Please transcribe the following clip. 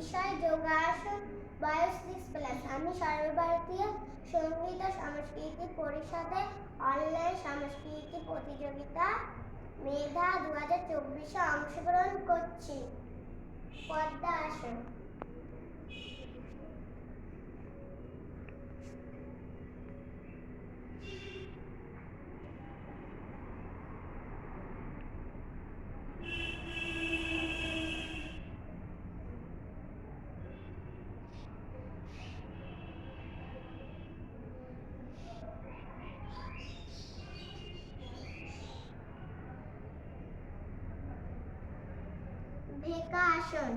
বিষয় যোগাসন বয়স 6+। আমি সর্বভারতীয় সঙ্গীত ও সংস্কৃতি পরিষদে অনলাইন সংস্কৃতি প্রতিযোগিতা মেধা 2024-এ অংশগ্রহণ করছি। পদ্মাসন। ভিকাসন।